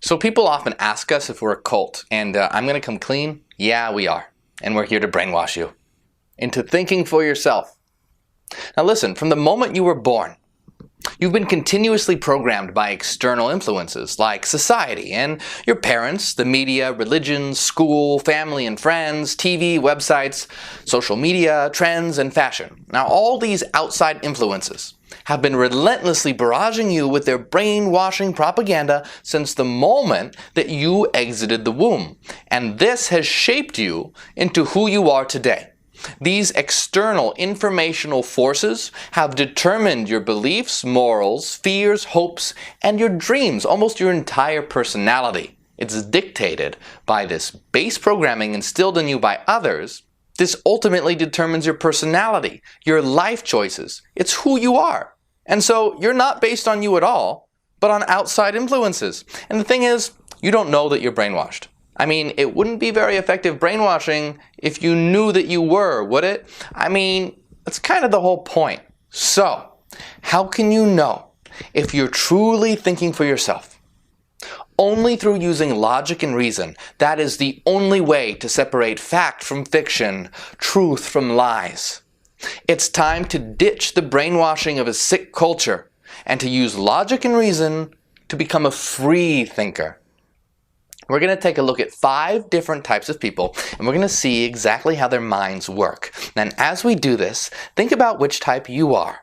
So people often ask us if we're a cult, and I'm going to come clean. Yeah, we are. And we're here to brainwash you into thinking for yourself. Now listen, from the moment you were born, you've been continuously programmed by external influences like society and your parents, the media, religion, school, family and friends, TV, websites, social media, trends, and fashion. Now all these outside influences have been relentlessly barraging you with their brainwashing propaganda since the moment that you exited the womb. And this has shaped you into who you are today. These external informational forces have determined your beliefs, morals, fears, hopes, and your dreams, almost your entire personality. It's dictated by this base programming instilled in you by others. This ultimately determines your personality, your life choices. It's who you are. And so you're not based on you at all, but on outside influences. And the thing is, you don't know that you're brainwashed. I mean, it wouldn't be very effective brainwashing if you knew that you were, would it? I mean, that's kind of the whole point. So, how can you know if you're truly thinking for yourself? Only through using logic and reason. That is the only way to separate fact from fiction, truth from lies. It's time to ditch the brainwashing of a sick culture and to use logic and reason to become a free thinker. We're going to take a look at 5 different types of people, and we're going to see exactly how their minds work. And as we do this, think about which type you are.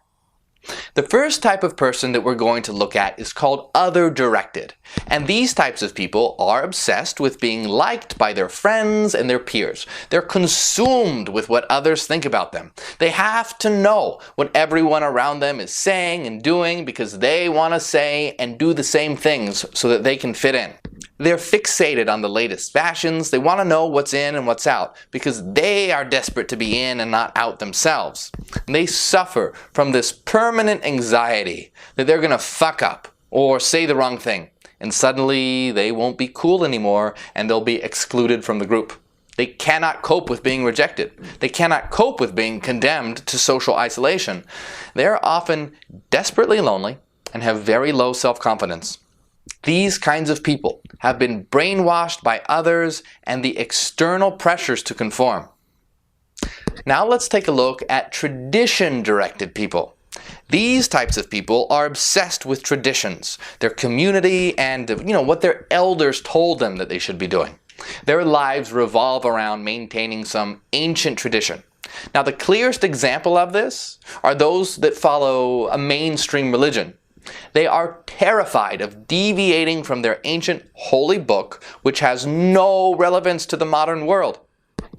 The first type of person that we're going to look at is called other-directed. And these types of people are obsessed with being liked by their friends and their peers. They're consumed with what others think about them. They have to know what everyone around them is saying and doing because they want to say and do the same things so that they can fit in. They're fixated on the latest fashions. They want to know what's in and what's out because they are desperate to be in and not out themselves. And they suffer from this permanent anxiety that they're going to fuck up or say the wrong thing. And suddenly they won't be cool anymore and they'll be excluded from the group. They cannot cope with being rejected. They cannot cope with being condemned to social isolation. They're often desperately lonely and have very low self-confidence. These kinds of people have been brainwashed by others and the external pressures to conform. Now let's take a look at tradition-directed people. These types of people are obsessed with traditions, their community, and what their elders told them that they should be doing. Their lives revolve around maintaining some ancient tradition. Now the clearest example of this are those that follow a mainstream religion. They are terrified of deviating from their ancient holy book, which has no relevance to the modern world.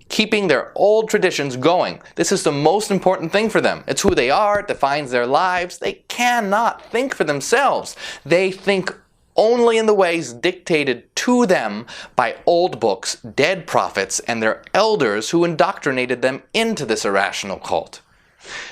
Keeping their old traditions going. This is the most important thing for them. It's who they are, it defines their lives. They cannot think for themselves. They think only in the ways dictated to them by old books, dead prophets, and their elders who indoctrinated them into this irrational cult.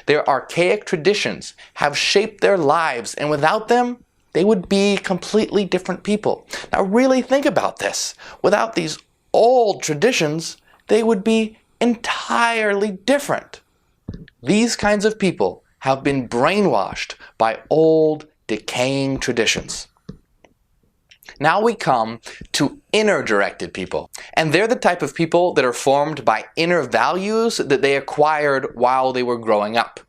Their archaic traditions have shaped their lives, and without them, they would be completely different people. Now really think about this. Without these old traditions, they would be entirely different. These kinds of people have been brainwashed by old, decaying traditions. Now we come to inner-directed people. And they're the type of people that are formed by inner values that they acquired while they were growing up.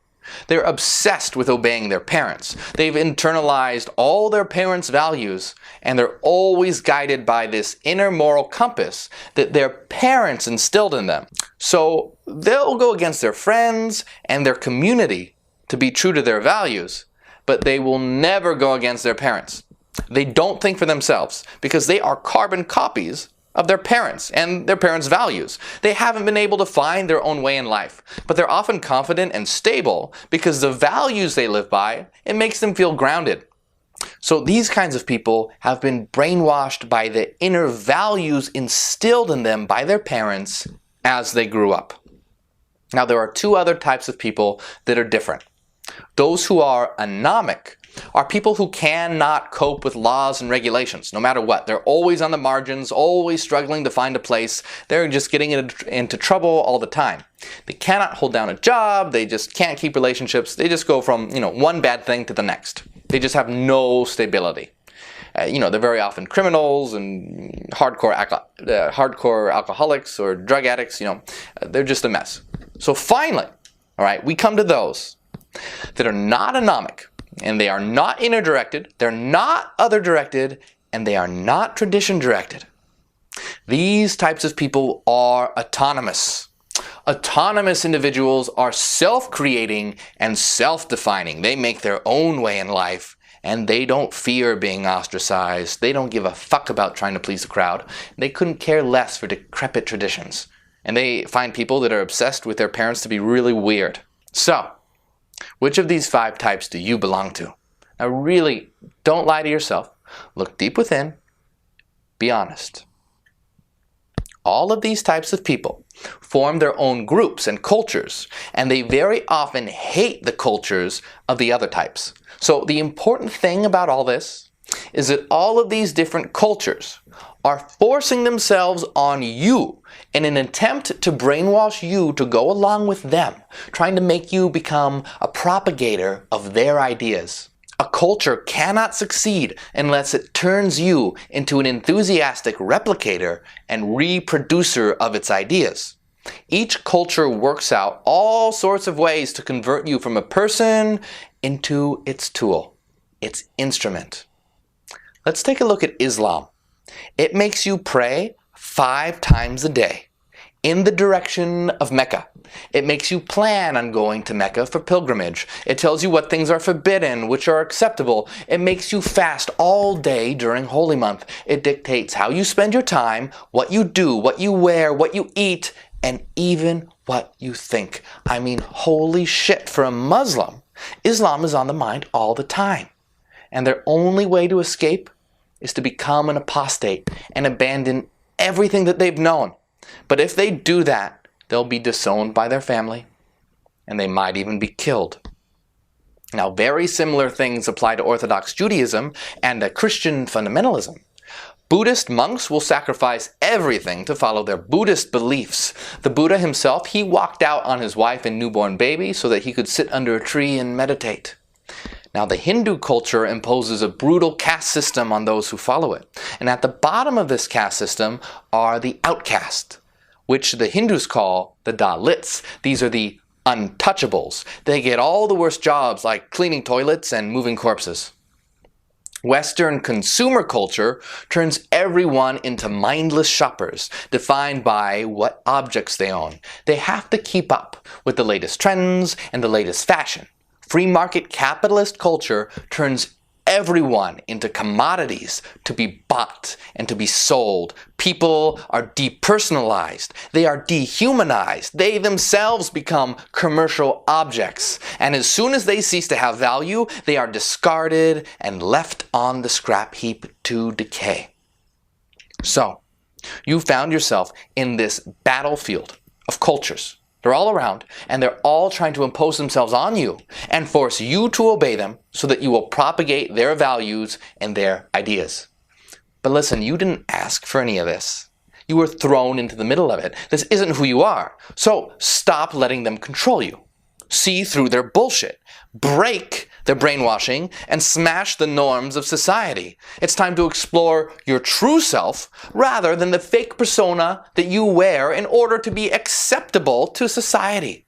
They're obsessed with obeying their parents. They've internalized all their parents' values, and they're always guided by this inner moral compass that their parents instilled in them. So they'll go against their friends and their community to be true to their values, but they will never go against their parents. They don't think for themselves because they are carbon copies of their parents and their parents' values. They haven't been able to find their own way in life, but they're often confident and stable because the values they live by, it makes them feel grounded. So these kinds of people have been brainwashed by the inner values instilled in them by their parents as they grew up. Now there are 2 other types of people that are different. Those who are anomic are people who cannot cope with laws and regulations, no matter what. They're always on the margins, always struggling to find a place. They're just getting into trouble all the time. They cannot hold down a job. They just can't keep relationships. They just go from, one bad thing to the next. They just have no stability. They're very often criminals and hardcore alcoholics or drug addicts. They're just a mess. So finally, all right, we come to those that are not anomic, and they are not inner-directed, they're not other-directed, and they are not tradition-directed. These types of people are autonomous. Autonomous individuals are self-creating and self-defining. They make their own way in life, and they don't fear being ostracized. They don't give a fuck about trying to please the crowd. They couldn't care less for decrepit traditions. And they find people that are obsessed with their parents to be really weird. So, which of these 5 types do you belong to? Now really, don't lie to yourself. Look deep within. Be honest. All of these types of people form their own groups and cultures, and they very often hate the cultures of the other types. So the important thing about all this is that all of these different cultures are forcing themselves on you in an attempt to brainwash you to go along with them, trying to make you become a propagator of their ideas. A culture cannot succeed unless it turns you into an enthusiastic replicator and reproducer of its ideas. Each culture works out all sorts of ways to convert you from a person into its tool, its instrument. Let's take a look at Islam. It makes you pray 5 times a day in the direction of Mecca. It makes you plan on going to Mecca for pilgrimage. It tells you what things are forbidden, which are acceptable. It makes you fast all day during Holy Month. It dictates how you spend your time, what you do, what you wear, what you eat, and even what you think. I mean, holy shit, for a Muslim, Islam is on the mind all the time. And their only way to escape is to become an apostate and abandon everything that they've known. But if they do that, they'll be disowned by their family, and they might even be killed. Now, very similar things apply to Orthodox Judaism and Christian fundamentalism. Buddhist monks will sacrifice everything to follow their Buddhist beliefs. The Buddha himself, he walked out on his wife and newborn baby so that he could sit under a tree and meditate. Now, the Hindu culture imposes a brutal caste system on those who follow it. And at the bottom of this caste system are the outcasts, which the Hindus call the Dalits. These are the untouchables. They get all the worst jobs like cleaning toilets and moving corpses. Western consumer culture turns everyone into mindless shoppers, defined by what objects they own. They have to keep up with the latest trends and the latest fashion. Free market capitalist culture turns everyone into commodities to be bought and to be sold. People are depersonalized. They are dehumanized. They themselves become commercial objects. And as soon as they cease to have value, they are discarded and left on the scrap heap to decay. So, you found yourself in this battlefield of cultures. They're all around, and they're all trying to impose themselves on you and force you to obey them so that you will propagate their values and their ideas. But listen, you didn't ask for any of this. You were thrown into the middle of it. This isn't who you are. So stop letting them control you. See through their bullshit. Break their brainwashing and smash the norms of society. It's time to explore your true self rather than the fake persona that you wear in order to be acceptable to society.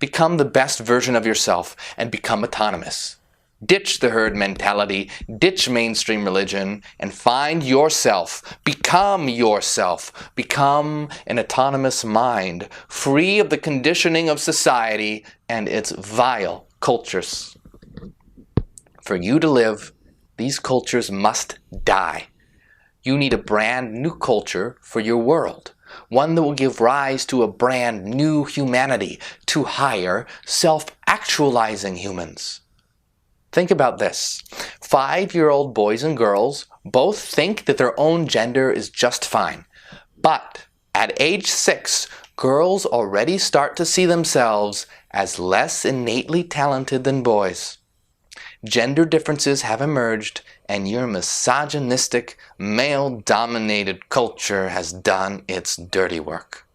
Become the best version of yourself and become autonomous. Ditch the herd mentality, ditch mainstream religion, and find yourself. Become yourself. Become an autonomous mind, free of the conditioning of society and its vile cultures. For you to live, these cultures must die. You need a brand new culture for your world. One that will give rise to a brand new humanity, to higher, self-actualizing humans. Think about this. 5-year-old boys and girls both think that their own gender is just fine. But at age 6, girls already start to see themselves as less innately talented than boys. Gender differences have emerged, and your misogynistic, male-dominated culture has done its dirty work.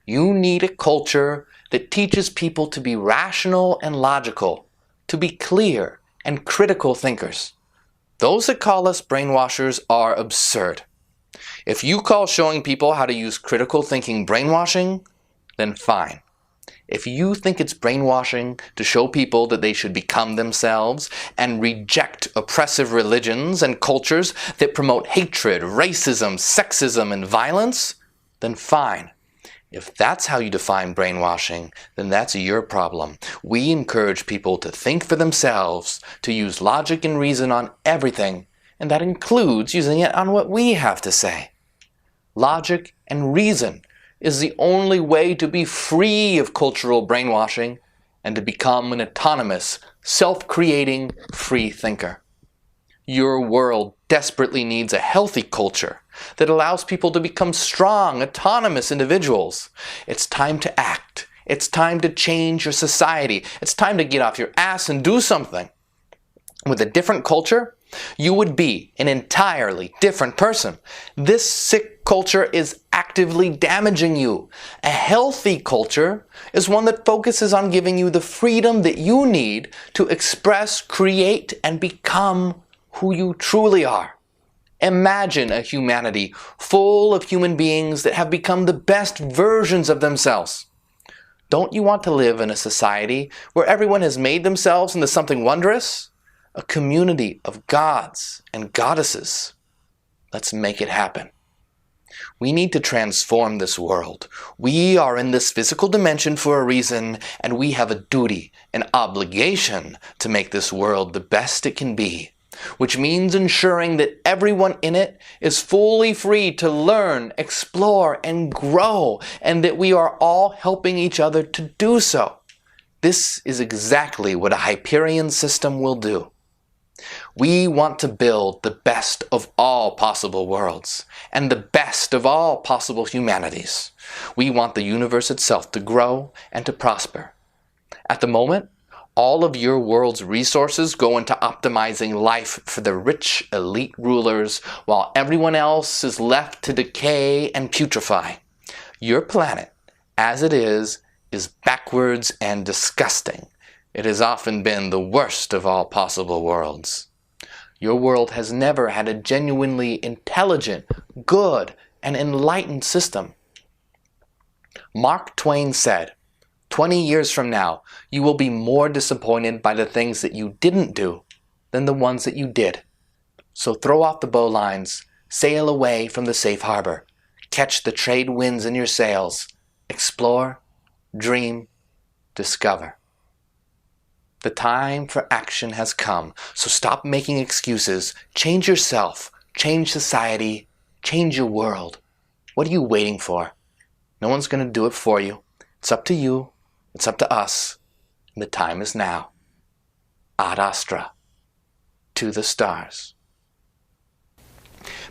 You need a culture that teaches people to be rational and logical, to be clear and critical thinkers. Those that call us brainwashers are absurd. If you call showing people how to use critical thinking brainwashing, then fine. If you think it's brainwashing to show people that they should become themselves and reject oppressive religions and cultures that promote hatred, racism, sexism, and violence, then fine. If that's how you define brainwashing, then that's your problem. We encourage people to think for themselves, to use logic and reason on everything, and that includes using it on what we have to say. Logic and reason is the only way to be free of cultural brainwashing and to become an autonomous, self-creating, free thinker. Your world desperately needs a healthy culture that allows people to become strong, autonomous individuals. It's time to act. It's time to change your society. It's time to get off your ass and do something. With a different culture, you would be an entirely different person. This sick culture is actively damaging you. A healthy culture is one that focuses on giving you the freedom that you need to express, create, and become who you truly are. Imagine a humanity full of human beings that have become the best versions of themselves. Don't you want to live in a society where everyone has made themselves into something wondrous? A community of gods and goddesses. Let's make it happen. We need to transform this world. We are in this physical dimension for a reason, and we have a duty, an obligation to make this world the best it can be, which means ensuring that everyone in it is fully free to learn, explore, and grow, and that we are all helping each other to do so. This is exactly what a Hyperion system will do. We want to build the best of all possible worlds and the best of all possible humanities. We want the universe itself to grow and to prosper. At the moment, all of your world's resources go into optimizing life for the rich elite rulers while everyone else is left to decay and putrefy. Your planet, as it is backwards and disgusting. It has often been the worst of all possible worlds. Your world has never had a genuinely intelligent, good, and enlightened system. Mark Twain said, 20 years from now, you will be more disappointed by the things that you didn't do than the ones that you did. So throw off the bowlines, sail away from the safe harbor, catch the trade winds in your sails, explore, dream, discover. The time for action has come, so stop making excuses. Change yourself, change society, change your world. What are you waiting for? No one's going to do it for you. It's up to you. It's up to us. And the time is now. Ad Astra. To the stars.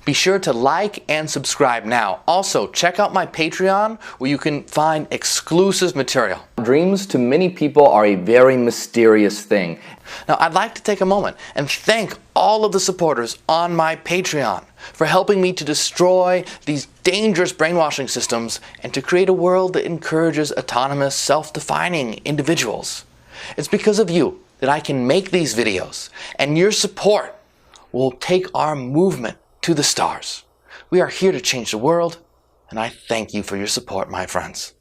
Be sure to like and subscribe now. Also, check out my Patreon where you can find exclusive material. Dreams to many people are a very mysterious thing. Now, I'd like to take a moment and thank all of the supporters on my Patreon for helping me to destroy these dangerous brainwashing systems and to create a world that encourages autonomous, self-defining individuals. It's because of you that I can make these videos, and your support will take our movement to the stars. We are here to change the world, and I thank you for your support, my friends.